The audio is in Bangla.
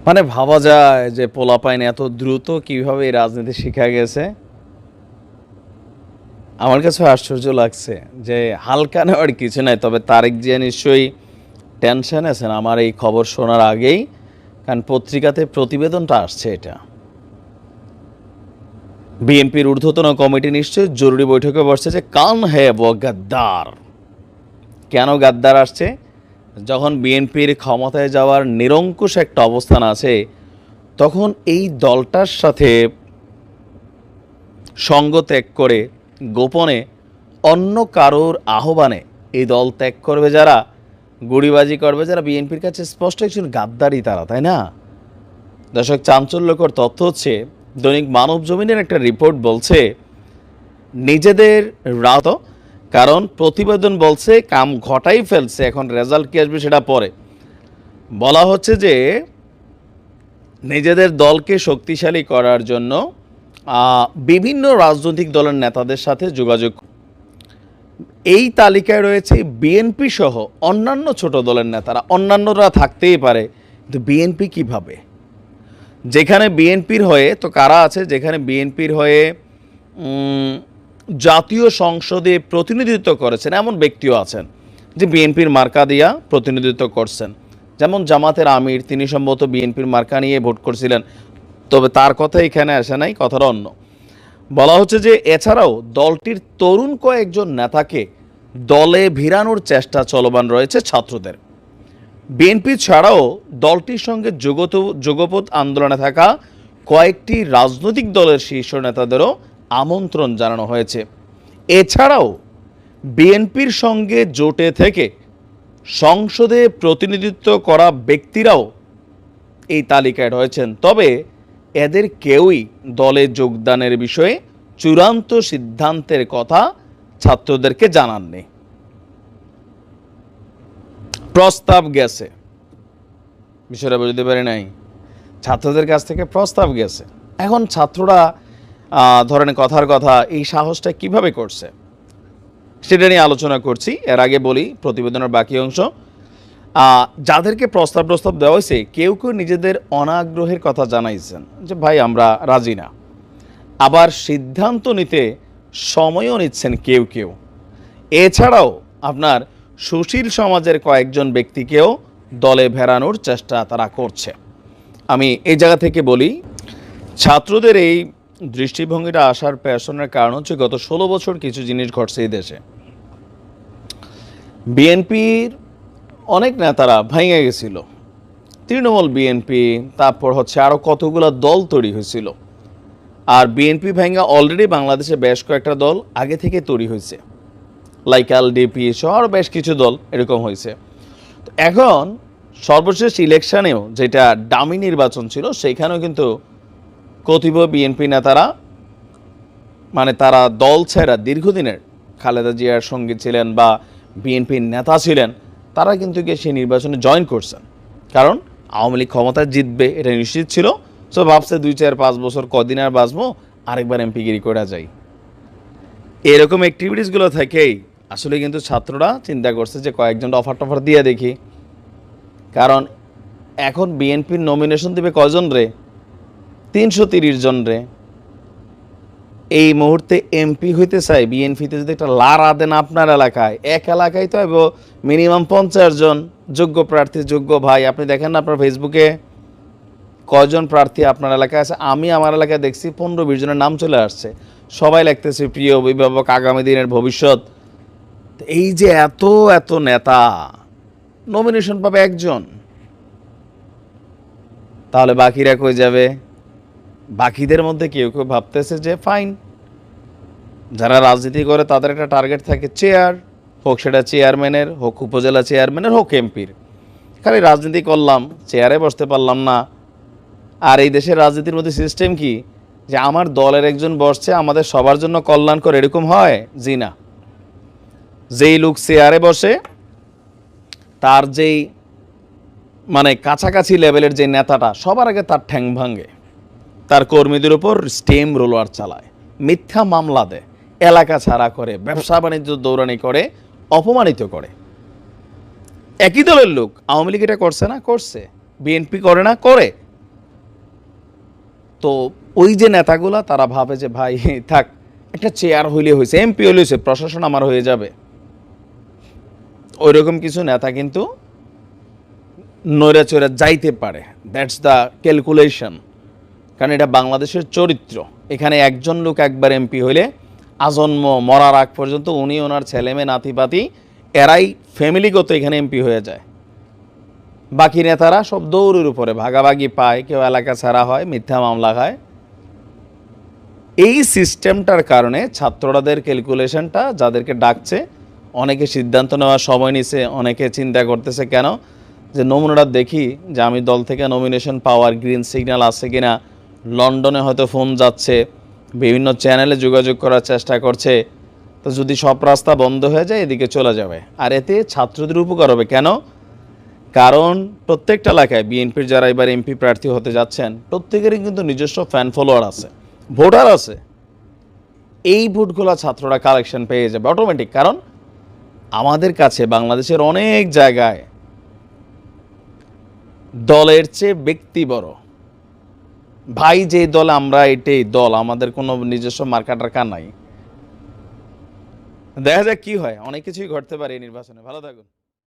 মানে ভাবা যায় যে পোলাপাইন এত দ্রুত কিভাবে এই রাজনীতি শিখা গেছে। আমার কাছে আশ্চর্য লাগছে যে হালকা নেওয়ার কিছু নাই, তবে তারেক জিয়া নিশ্চয়ই টেনশন আছেন আমার এই খবর শোনার আগেই, কারণ পত্রিকাতে প্রতিবেদনটা আসছে। এটা বিএনপির ঊর্ধ্বতন কমিটি নিশ্চয়ই জরুরি বৈঠকে বসছে যে কান হে ও গাদ্দার। কেন গাদ্দার আসছে? যখন বিএনপির ক্ষমতায় যাওয়ার নিরঙ্কুশ একটা অবস্থান আছে, তখন এই দলটার সাথে সঙ্গ ত্যাগ করে গোপনে অন্য কারোর আহ্বানে এই দল ত্যাগ করবে যারা, গুড়িবাজি করবে যারা, বিএনপির কাছে স্পষ্ট একজন গাদ্দারই তারা, তাই না? দর্শক, চাঞ্চল্যকর তথ্য হচ্ছে দৈনিক মানব জমিনের একটা রিপোর্ট বলছে নিজেদের রাত, কারণ প্রতিবেদন বলছে কাম ঘটাই ফেলছে, এখন রেজাল্ট কি আসবে সেটা পরে। বলা হচ্ছে যে নিজেদের দলকে শক্তিশালী করার জন্য বিভিন্ন রাজনৈতিক দলের নেতাদের সাথে যোগাযোগ, এই তালিকায় রয়েছে বিএনপি সহ অন্যান্য ছোট দলের নেতারা। অন্যান্যরা থাকতেই পারে, কিন্তু বিএনপি কিভাবে? যেখানে বিএনপির হয়ে তো কারা আছে, যেখানে বিএনপির হয়ে জাতীয় সংসদে প্রতিনিধিত্ব করেছেন এমন ব্যক্তিও আছেন যে বিএনপির মার্কা দিয়া প্রতিনিধিত্ব করছেন, যেমন জামাতের আমির, তিনি সম্ভবত বিএনপির মার্কা নিয়ে ভোট করছিলেন, তবে তার কথা এখানে আসে নাই, কথাটা অন্য। বলা হচ্ছে যে এছাড়াও দলটির তরুণ কয়েকজন নেতাকে দলে ভিড়ানোর চেষ্টা চলমান রয়েছে ছাত্রদের। বিএনপি ছাড়াও দলটির সঙ্গে যুগপৎ আন্দোলনে থাকা কয়েকটি রাজনৈতিক দলের শীর্ষ নেতাদেরও আমন্ত্রণ জানানো হয়েছে। এছাড়াও বিএনপির সঙ্গে জোটে থেকে সংসদে প্রতিনিধিত্ব করা ব্যক্তিরাও এই তালিকায় রয়েছেন, তবে এদের কেউই দলে যোগদানের বিষয়ে চূড়ান্ত সিদ্ধান্তের কথা ছাত্রদেরকে জানাননি। প্রস্তাব গেছে, বিষয়টা বুঝতে পারি নাই, ছাত্রদের কাছ থেকে প্রস্তাব গেছে। এখন ছাত্ররা ধরেন কথার কথা এই সাহসটা কিভাবে করছে সেটা নিয়ে আলোচনা করছি। এর আগে বলি প্রতিবেদনের বাকি অংশ। যাদেরকে প্রস্তাব দেওয়া হয়েছে, কেউ কেউ নিজেদের অনাগ্রহের কথা জানাইছেন যে ভাই আমরা রাজি না, আবার সিদ্ধান্ত নিতে সময়ও নিচ্ছেন কেউ কেউ। এছাড়াও আপনার সুশীল সমাজের কয়েকজন ব্যক্তিকেও দলে ভেড়ানোর চেষ্টা তারা করছে। আমি এই জায়গা থেকে বলি, ছাত্রদের এই দৃষ্টিভঙ্গিটা আসার পেছনের কারণ হচ্ছে গত 16 বছর কিছু জিনিস ঘটছে এই দেশে। বিএনপির অনেক নেতারা ভেঙে গেছিল, তৃণমূল বিএনপি, তারপর হচ্ছে আরও কতগুলো দল তৈরি হয়েছিল। আর বিএনপি ভেঙে অলরেডি বাংলাদেশে বেশ কয়েকটা দল আগে থেকে তৈরি হয়েছে, লাইক এলডিপি সহ আরও বেশ কিছু দল এরকম হয়েছে। তো এখন সর্বশেষ ইলেকশনেও যেটা ডামি নির্বাচন ছিল, সেখানেও কিন্তু কতিপয় বিএনপি নেতারা, মানে তারা দল ছেড়া দীর্ঘদিনের খালেদা জিয়ার সঙ্গে ছিলেন বা বিএনপির নেতা ছিলেন, তারা কিন্তু গিয়ে সেই নির্বাচনে জয়েন করছেন, কারণ আওয়ামী লীগ ক্ষমতায় জিতবে এটা নিশ্চিত ছিল। সো ভাবছে 2-4-5 বছর কদিন আর বাঁচবো, আরেকবার এমপিগিরি করা যায়। এরকম অ্যাক্টিভিটিসগুলো থেকেই আসলে কিন্তু ছাত্ররা চিন্তা করছে যে কয়েকজন অফার দিয়ে দেখি, কারণ এখন বিএনপির নমিনেশন দেবে কয়জন রে? 330 জন রে। এই মুহূর্তে এমপি হইতে চাই বিএনপিতে যদি একটা লারা দেন আপনার এলাকায়, এক এলাকায় তো মিনিমাম 50 জন যোগ্য প্রার্থী, যোগ্য ভাই। আপনি দেখেন না আপনার ফেসবুকে কয়জন প্রার্থী আপনার এলাকায় আছে? আমি আমার এলাকায় দেখছি 15-20 জনের নাম চলে আসছে, সবাই লিখতেছে প্রিয় অভিভাবক, আগামী দিনের ভবিষ্যৎ। এই যে এত এত নেতা নমিনেশন পাবে একজন, তাহলে বাকিরা কই যাবে? বাকিদের মধ্যে কেউ কেউ ভাবতেছে যে ফাইন, যারা রাজনীতি করে তাদের একটা টার্গেট থাকে চেয়ার, হোক সেটা চেয়ারম্যানের, হোক উপজেলা চেয়ারম্যানের, হোক এমপির। খালি রাজনীতি করলাম, চেয়ারে বসতে পারলাম না। আর এই দেশের রাজনীতির মধ্যে সিস্টেম কি যে আমার দলের একজন বসছে, আমাদের সবার জন্য কল্যাণকর, এরকম হয়? জি না। যেই লোক চেয়ারে বসে, তার যেই মানে কাছাকাছি লেভেলের যে নেতাটা, সবার আগে তার ঠ্যাং ভাঙে, তার কর্মীদের উপর স্টেম রোলার চালায়, মিথ্যা মামলা দেয়, এলাকা ছাড়া করে, ব্যবসা বাণিজ্য দৌড়ানি করে, অপমানিত করে। একই দলের লোক। আওয়ামী লীগ এটা করছে না? করছে। বিএনপি করে না? করে। তো ওই যে নেতাগুলা তারা ভাবে যে ভাই থাক একটা চেয়ার হইলে হয়েছে, এমপি হইলে হয়েছে, প্রশাসন আমার হয়ে যাবে। ওইরকম কিছু নেতা কিন্তু নৈরা চৈরা যাইতে পারে, দ্যাটস দ্য ক্যালকুলেশন। কারণ এটা বাংলাদেশের চরিত্র। এখানে একজন লোক একবার এমপি হইলে আজন্ম মরার আগ পর্যন্ত উনি ওনার ছেলেমেয়ে নাতিপাতি এরাই ফ্যামিলিগত এখানে এমপি হয়ে যায়। বাকি নেতারা সব দৌড়ের উপরে ভাগাভাগি পায়, কেউ এলাকা ছাড়া হয়, মিথ্যা মামলা খায়। এই সিস্টেমটার কারণে ছাত্ররাদের ক্যালকুলেশনটা যাদেরকে ডাকছে, অনেকে সিদ্ধান্ত নেওয়ার সময় নিছে, অনেকে চিন্তা করতেছে কেন যে নমুনাটা দেখি যে আমি দল থেকে নমিনেশন পাওয়ার গ্রিন সিগন্যাল আছে কিনা, লন্ডনে হয়তো ফোন যাচ্ছে, বিভিন্ন চ্যানেলে যোগাযোগ করার চেষ্টা করছে। তো যদি সব রাস্তা বন্ধ হয়ে যায় এদিকে চলে যাবে, আর এতে ছাত্রদের উপকার হবে। কেন? কারণ প্রত্যেকটা এলাকায় বিএনপির যারা এবার এমপি প্রার্থী হতে যাচ্ছেন প্রত্যেকেরই কিন্তু নিজস্ব ফ্যান ফলোয়ার আছে, ভোটার আছে। এই ভোটগুলো ছাত্ররা কালেকশন পেয়ে যাবে অটোমেটিক। কারণ আমাদের কাছে বাংলাদেশের অনেক জায়গায় দলের চেয়ে ব্যক্তি বড়। ভাই যে দল আমরা এটাই দল, আমাদের কোনো নিজস্ব মার্কা টার্কা নাই। দেখা যাক কি হয়, অনেক কিছুই ঘটতে পারে এই নির্বাচনে। ভালো থাকুন।